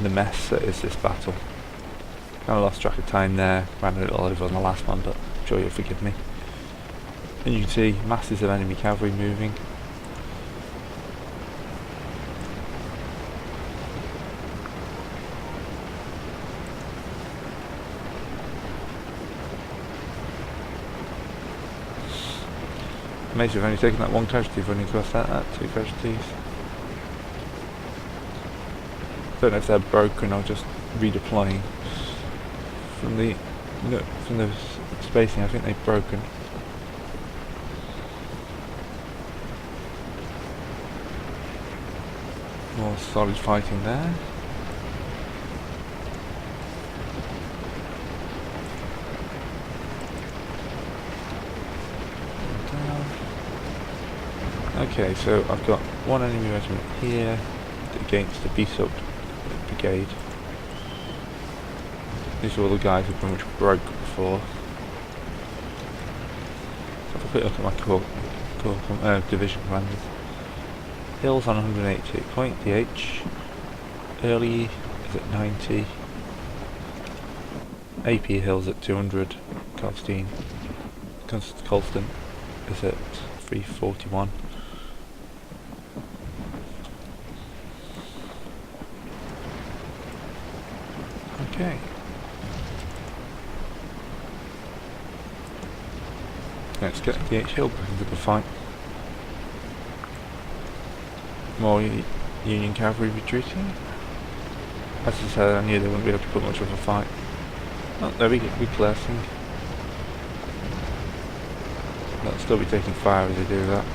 the mess that is this battle. Kind of lost track of time there, ran a little over on the last one, but I'm sure you'll forgive me. And you can see masses of enemy cavalry moving. Amazing, we've only taken that one casualty running across that, 2 casualties. Don't know if they're broken or just redeploying. From the spacing, I think they've broken. More solid fighting there. Okay, so I've got one enemy regiment here against the beefed up brigade. These are all the guys who pretty much broke before. So have a quick look at my division commanders. Hills on 180 point, DH. Early is at 90. AP Hills at 200. Colston is at 341. Okay. Let's get the DH Hill back into the fight. More Union cavalry retreating. As I said, I knew they wouldn't be able to put much of a fight. Oh, there we go, replacing. They'll still be taking fire as they do that.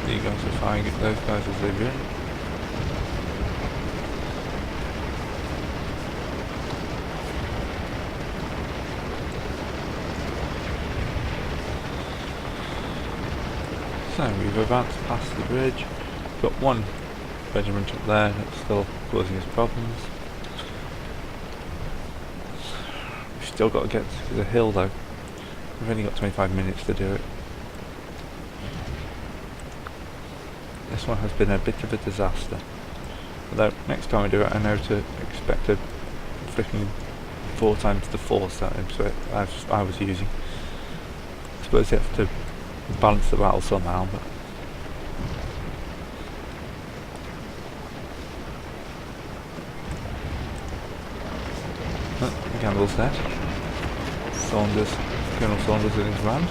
You guys are firing at those guys as they run. So we've advanced past the bridge. Got one regiment up there that's still causing us problems. We've still got to get to the hill though. We've only got 25 minutes to do it. This one has been a bit of a disaster. Although next time I do it I know to expect a freaking 4 times the force that I was using. I suppose you have to balance the battle somehow, but Gamble's dead. Colonel Saunders in command.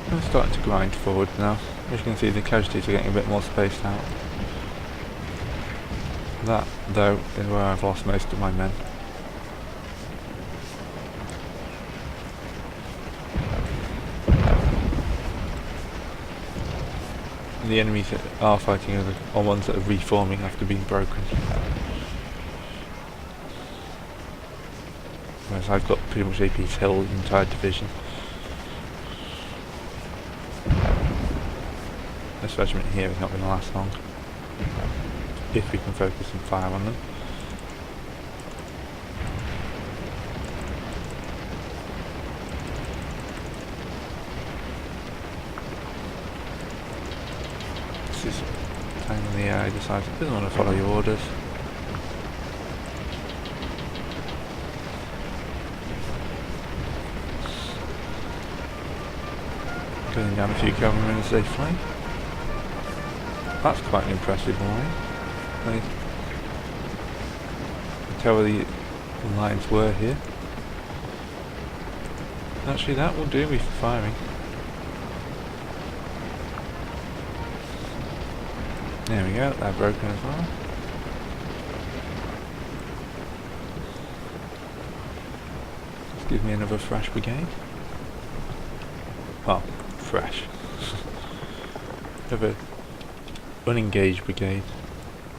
I'm starting to grind forward now. As you can see, the casualties are getting a bit more spaced out. That, though, is where I've lost most of my men. The enemies that are fighting are ones that are reforming after being broken. Whereas I've got pretty much AP's Hill entire division. This regiment here is not going to last long, if we can focus and fire on them. This is the time when the AI decides it doesn't want to follow your orders. Going down a few cavalrymen as they fly. That's quite an impressive line. I can tell where the lines were here. Actually, that will do me for firing. There we go, they're broken as well. Just give me another fresh brigade. well, fresh. We have a unengaged brigade,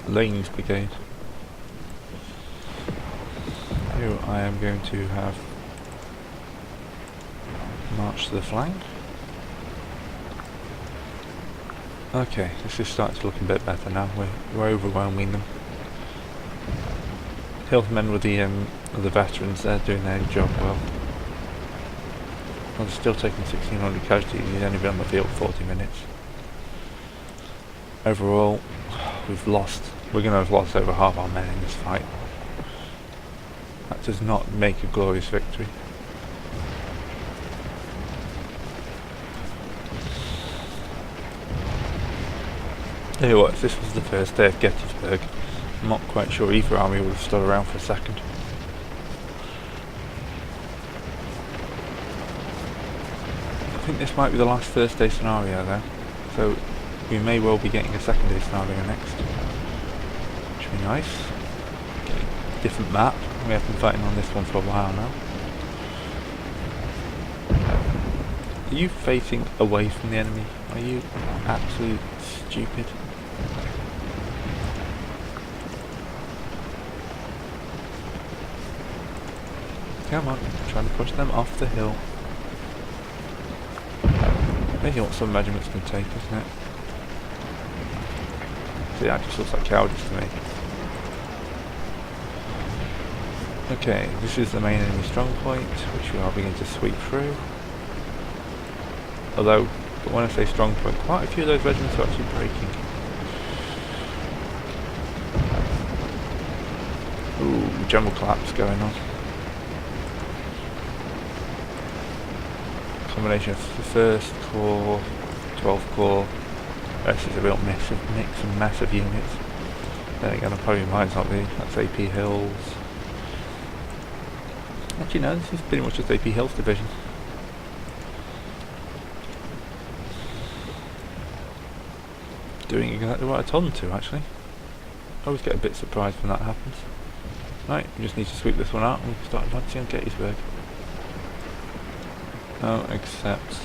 Lane's brigade, who I am going to have march to the flank. Okay, this is starting to look a bit better now. We're overwhelming them. Hillsmen with the veterans, they're doing their job well. Well, they're still taking 1,600 casualties. He's only been on the field 40 minutes. Overall, we're going to have lost over half our men in this fight. That does not make a glorious victory. Tell you what, if this was the first day of Gettysburg, I'm not quite sure either army would have stood around for a second. I think this might be the last first day scenario though, so we may well be getting a second day scenario next, which would be nice. Different map, we have been fighting on this one for a while now. Are you facing away from the enemy? Are you absolute stupid? Come on, I'm trying to push them off the hill. Maybe what some regiments can take, isn't it? See, that just looks like cowardice to me. Okay, this is the main enemy strong point, which we are beginning to sweep through. Although, but when I say strong point, quite a few of those regiments are actually breaking. Ooh, general collapse going on. Combination of the 1st Corps, 12th Corps. This is a real mix and mess of units. Then again, I probably might not be. That's AP Hills. Actually, no, this is pretty much just AP Hills division. Doing exactly what I told them to, actually. I always get a bit surprised when that happens. Right, we just need to sweep this one out and we can start advancing on Gettysburg. Oh, except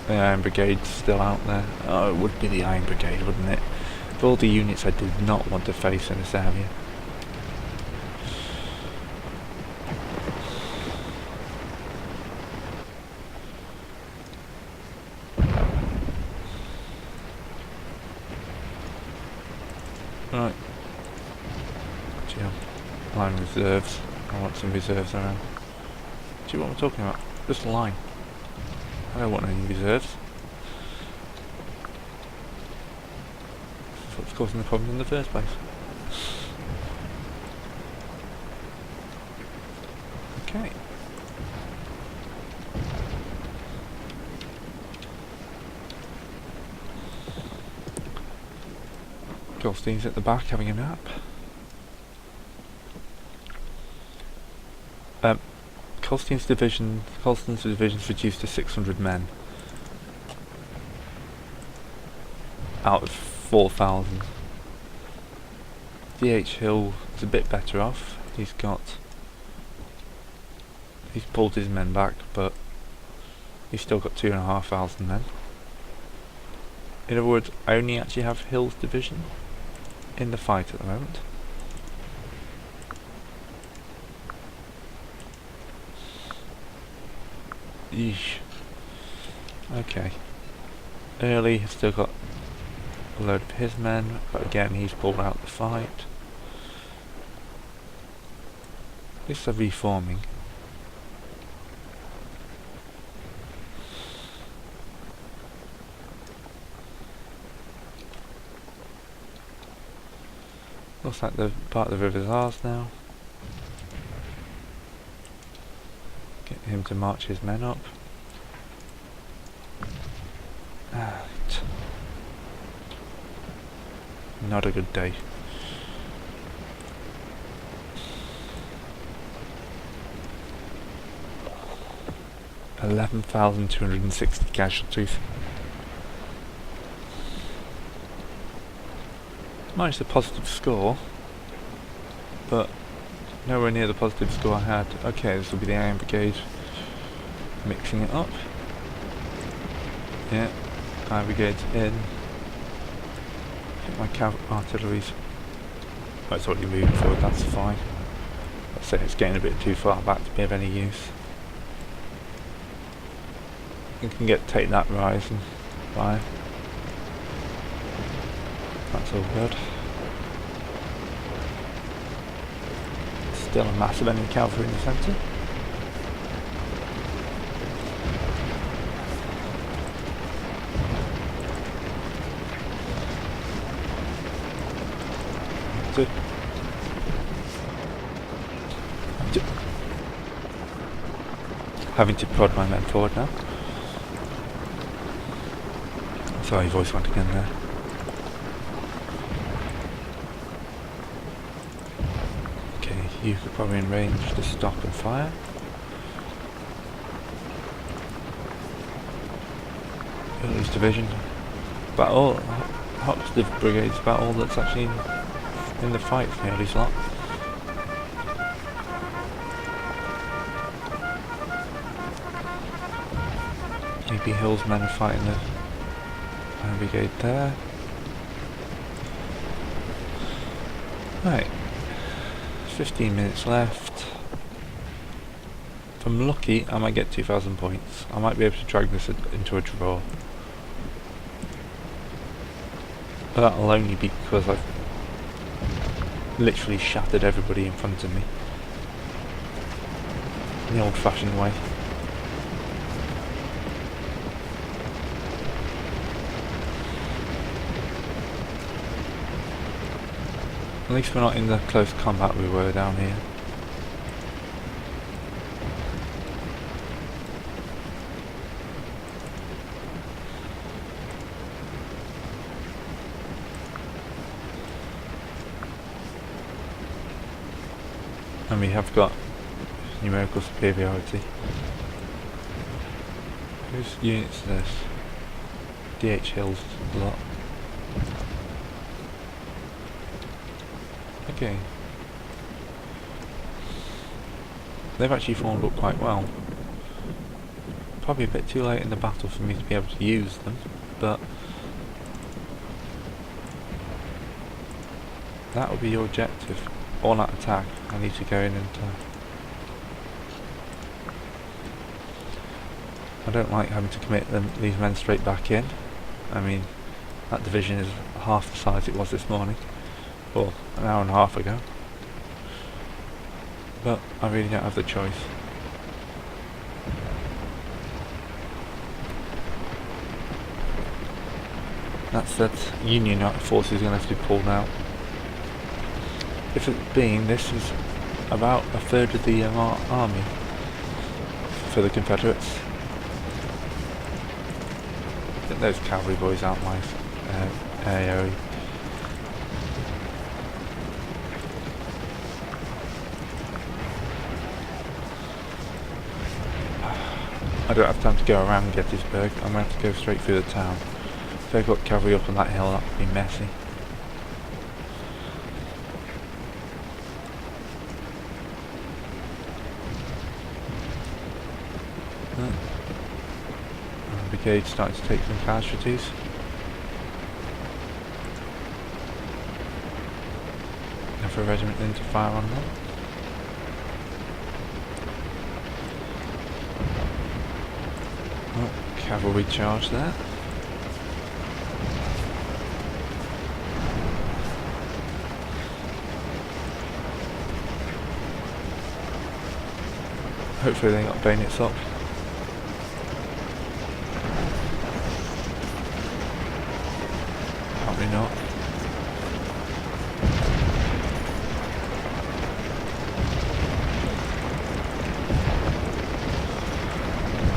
the Iron Brigade's still out there. Oh, it would be the Iron Brigade, wouldn't it? Of all the units I did not want to face in this area. Right. Actually, line reserves. I want some reserves around. See what I'm talking about? Just a line. I don't want any reserves. That's what's causing the problem in the first place. Okay. Goldstein's at the back having a nap. Colstein's division's reduced to 600 men out of 4,000. D.H. Hill is a bit better off. He's pulled his men back, but he's still got 2,500 men. In other words, I only actually have Hill's division in the fight at the moment. Yeesh. Okay. Early has still got a load of his men, but again he's pulled out the fight. At least they're reforming. Looks like the part of the river's ours now. Get him to march his men up. Not a good day. $11,260 casualties. Managed a positive score, but nowhere near the positive score I had. Okay, this will be the Iron Brigade mixing it up. Yeah, my brigade's in. I think my artillery's... Oh, it's already moving forward, that's fine. Let's say it's getting a bit too far back to be of any use. You can take that rise and fire. That's all good. Still a massive enemy cavalry in the centre. Having to prod my men forward now. Sorry, voice went again there. Okay, you could probably in range to stop and fire. Early's division. About all, Hop's brigade's about all that's actually in the fight for the Early's lot. Maybe Hill's men are fighting the brigade there. Right, 15 minutes left. If I'm lucky, I might get 2,000 points. I might be able to drag this into a draw. But that'll only be because I've literally shattered everybody in front of me. In the old-fashioned way. At least we're not in the close combat we were down here. And we have got numerical superiority. Whose units is this? DH Hill's lot. Okay. They've actually formed up quite well. Probably a bit too late in the battle for me to be able to use them, but that will be your objective. All out attack. I need to go in and I don't like having to commit these men straight back in. I mean, that division is half the size it was this morning. Or an hour and a half ago. But I really don't have the choice. That said, Union forces are going to have to be pulled out. If it being, this is about a third of the army for the Confederates. I think those cavalry boys aren't my area. I don't have time to go around Gettysburg. I'm going to have to go straight through the town. If they've got cavalry up on that hill, that would be messy. The brigade's starting to take some casualties. Another regiment in to fire on them. Cavalry charge there. Hopefully they got bayonets up. Probably not.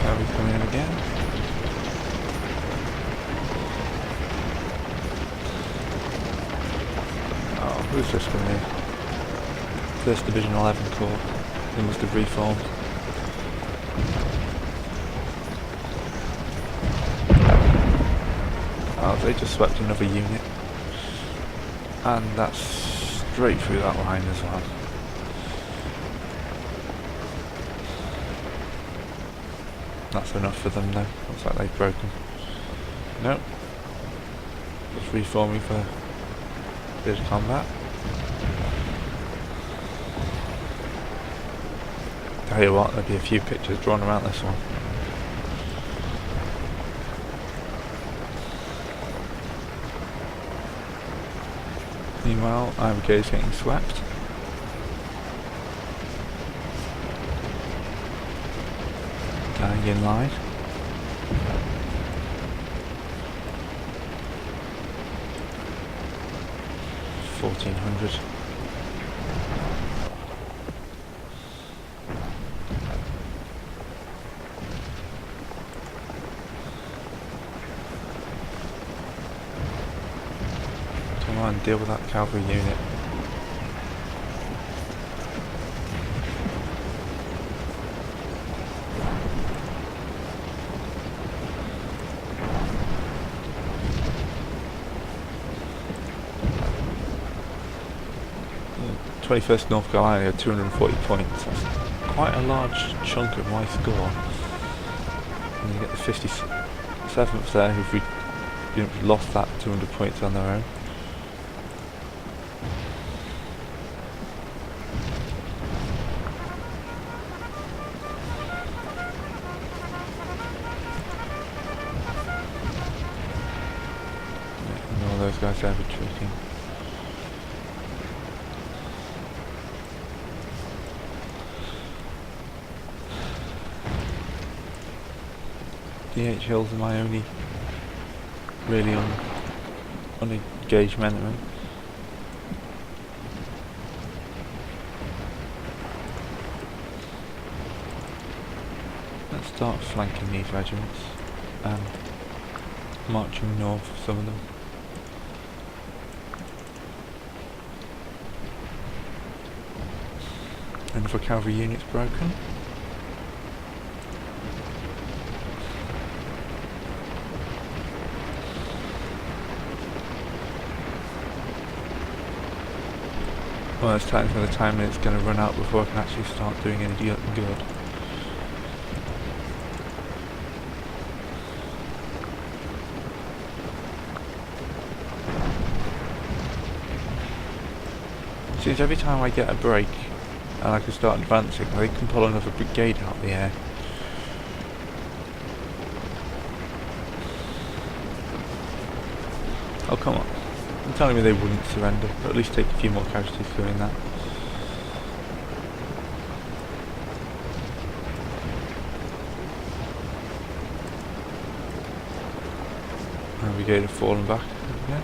Cavalry coming in again. Who's this coming in? 1st Division 11 Corps. They must have reformed. Oh, they just swept another unit. And that's straight through that line as well. That's enough for them though. Looks like they've broken. Nope. Just reforming for bit of combat. Tell you what, there'll be a few pictures drawn around this one. Meanwhile, our brigade's getting swept. Going in line. $1,400. Come on, deal with that cavalry unit. Mm, 21st North Carolina had 240 points. That's quite a large chunk of my score. And you get the 57th there who've lost that 200 points on their own. Those guys are retreating. DH Hills are my only really unengaged men at the moment. Let's start flanking these regiments and marching north, some of them. And for cavalry units broken. Well, it's time for the time it's going to run out before I can actually start doing any good. Seems every time I get a break and I can start advancing, I can pull another brigade out of the air. Oh, come on. You're telling me they wouldn't surrender, but at least take a few more casualties doing that. Our brigade have fallen back again.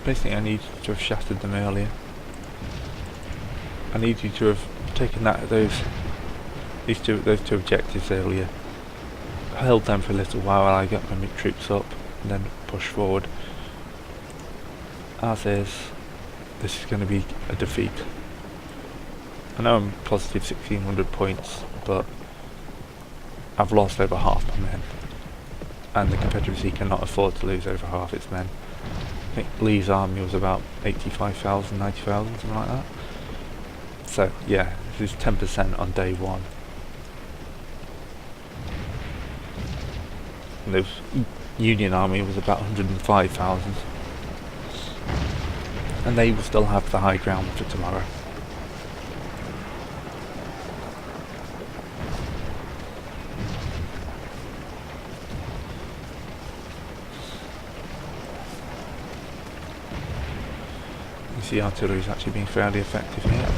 Basically, I need to have shattered them earlier. I need you to have taken those two objectives earlier. Held them for a little while I got my troops up, and then push forward. As is, this is going to be a defeat. I know I'm positive 1,600 points, but I've lost over half my men, and the Confederacy cannot afford to lose over half its men. I think Lee's army was about 85,000, 90,000, something like that. So yeah, this is 10% on day one. And the Union army was about 105,000. And they will still have the high ground for tomorrow. You see artillery is actually being fairly effective here.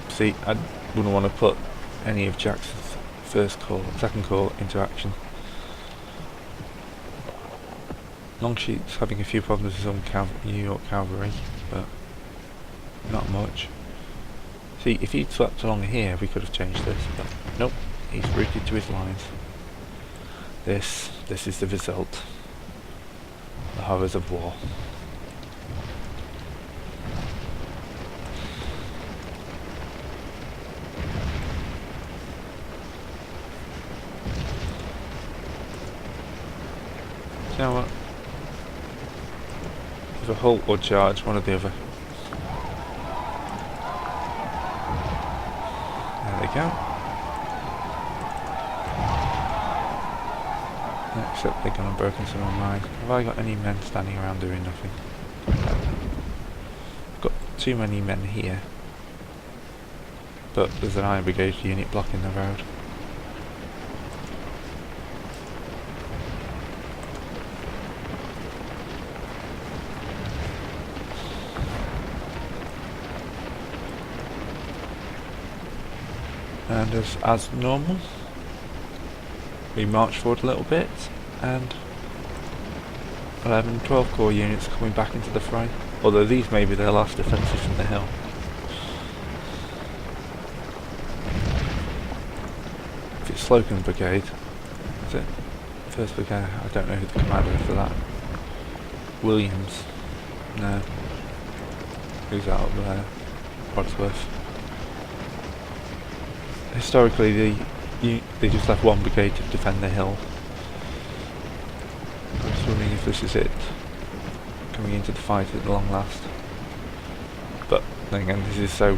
See, I wouldn't want to put any of Jackson's second call into action. Longsheet's having a few problems with some New York cavalry, but not much. See, if he'd swept along here, we could have changed this, but nope, he's routed to his lines. This is the result. The horrors of war. you know what? Either halt or charge, one or the other. There they go. Except they're gone and broken some of mine. Have I got any men standing around doing nothing? I've got too many men here. But there's an Iron Brigade unit blocking the road. And as normal, we march forward a little bit, and 11, 12 core units coming back into the fray. Although these may be their last defences from the hill. If it's Slocum's Brigade, is it? First Brigade, I don't know who the commander is for that. Williams? No. Who's that up there? Wadsworth. Historically, they just left one brigade to defend the hill. I'm just wondering if this is it, coming into the fight at long last. But then again, this is so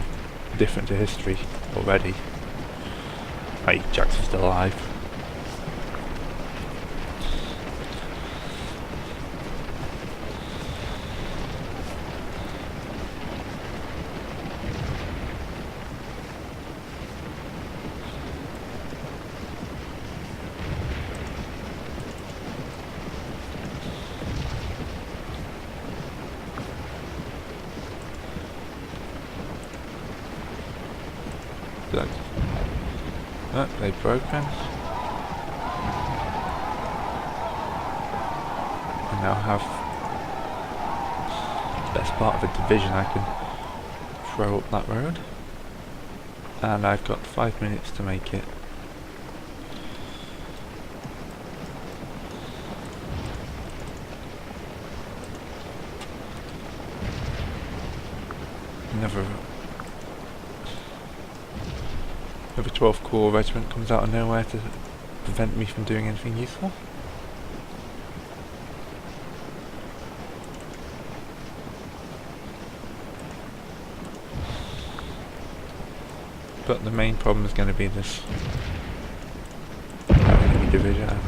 different to history already. Hey, Jackson's still alive. Good. Oh, they've broken. I now have the best part of a division I can throw up that road. And I've got 5 minutes to make it. Another 12th Corps regiment comes out of nowhere to prevent me from doing anything useful. But the main problem is going to be this enemy division.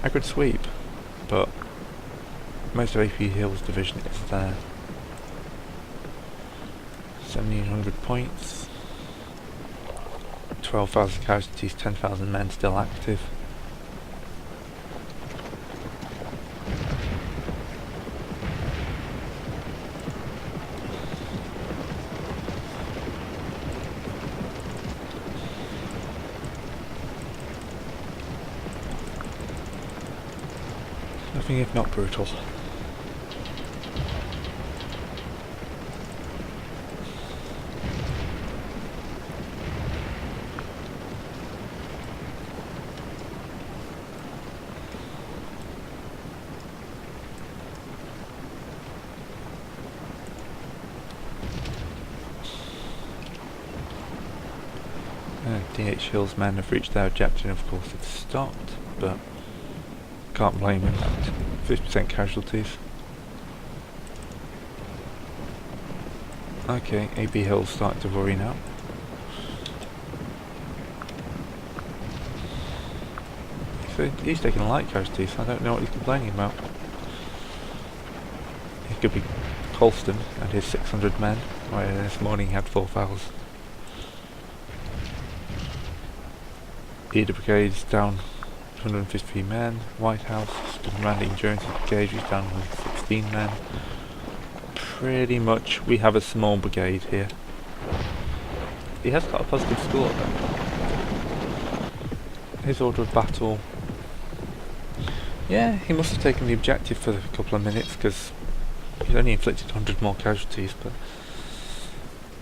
I could sweep, but most of AP Hill's division is there. 1700 points. 12,000 casualties, 10,000 men still active. Nothing if not brutal. DH Hill's men have reached their objective and of course it's stopped, but can't blame them. 50% casualties. Okay, AB Hill's starting to worry now. So he's taking light casualties, I don't know what he's complaining about. It could be Colston and his 600 men, where this morning he had 4,000. Eder Brigade's down 153 men. White House, commanding Jones' brigade, is down 116 men. Pretty much we have a small brigade here. He has got a positive score though. His order of battle. Yeah, he must have taken the objective for a couple of minutes because he's only inflicted 100 more casualties, but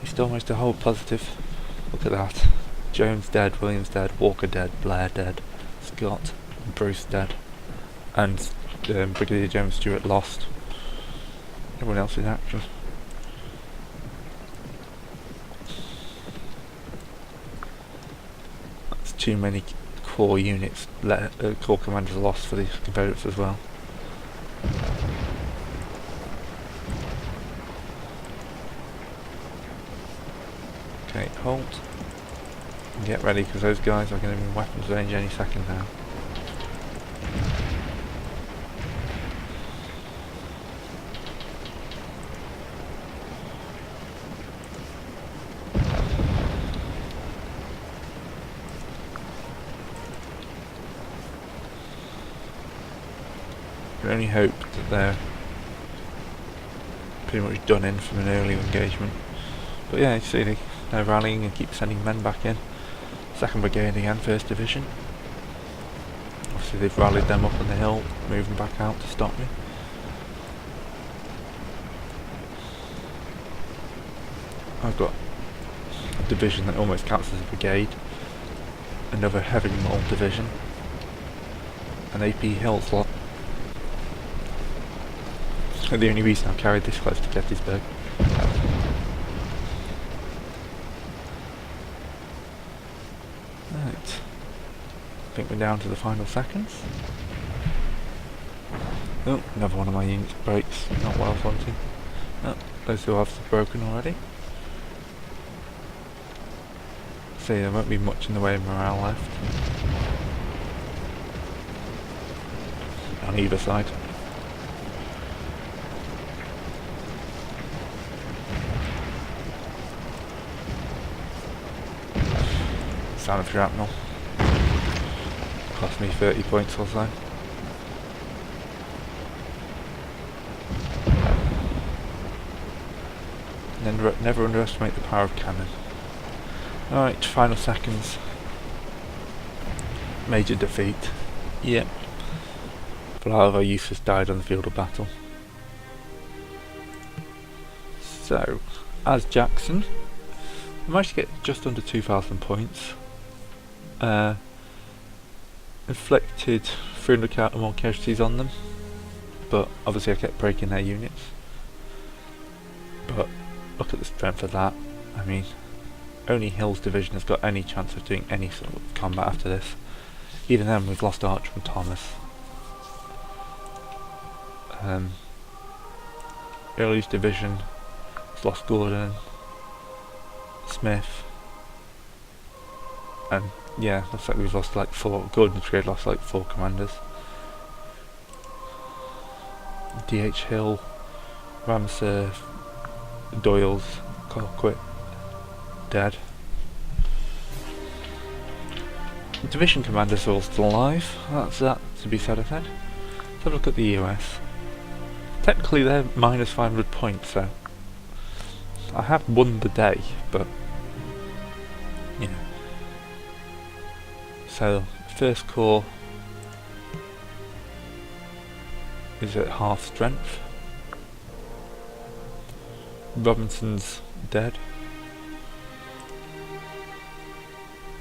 he still managed to hold positive. Look at that. Jones dead, Williams dead, Walker dead, Blair dead, Scott, Bruce dead, and Brigadier James Stewart lost. Everyone else in action. That's too many core units, core commanders lost for these Confederates as well. Okay, hold. And get ready, because those guys are going to be in weapons range any second now. I only hope that they're pretty much done in from an early engagement. But yeah, you see they're rallying and keep sending men back in. 2nd Brigade again, 1st Division. Obviously they've rallied them up on the hill, moving back out to stop me. I've got a division that almost counts as a brigade. Another heavy mole division. An AP Hills lot. The only reason I've carried this close to Gettysburg. Right. I think we're down to the final seconds. Oh, another one of my units breaks. Not what I was wanting. Oh, those who have broken already. See, there won't be much in the way of morale left. On either side. Sound of shrapnel. Cost me 30 points or so. And then never underestimate the power of cannon. Alright, final seconds. Major defeat. Yep. But a lot of our youths died on the field of battle. So, as Jackson, I managed to get just under 2,000 points. Inflicted 300 more casualties on them, but obviously I kept breaking their units. But look at the strength of that. I mean, only Hill's division has got any chance of doing any sort of combat after this. Even then, we've lost Archer and Thomas. Early's division has lost Gordon, Smith, and yeah, looks like we've lost like 4. Gordon's brigade lost like 4 commanders. D.H. Hill, Ramsey, Doyle's, Colquitt, dead. Division commanders are all still alive. That's that to be said, I think. Let's have a look at the US. Technically they're minus 500 points, so I have won the day, but you know. So, first corps is at half strength. Robinson's dead.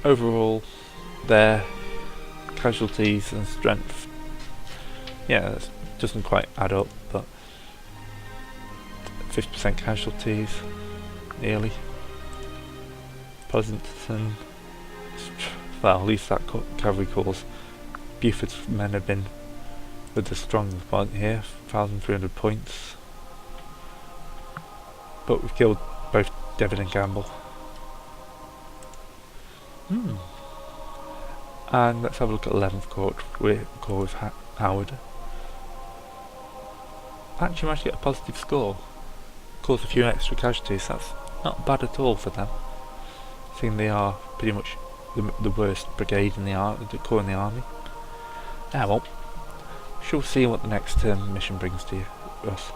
Overall, their casualties and strength, yeah, that doesn't quite add up, but 50% casualties, nearly. Pleasanton, well, at least that cavalry corps. Buford's men have been with the strong point here, 1,300 points. But we've killed both Devon and Gamble. And let's have a look at 11th Corps with Howard. Actually managed to get a positive score. Caused a few extra casualties, that's not bad at all for them. Seeing they are pretty much the worst brigade in the corps in the army. Ah well, shall see what the next mission brings to us.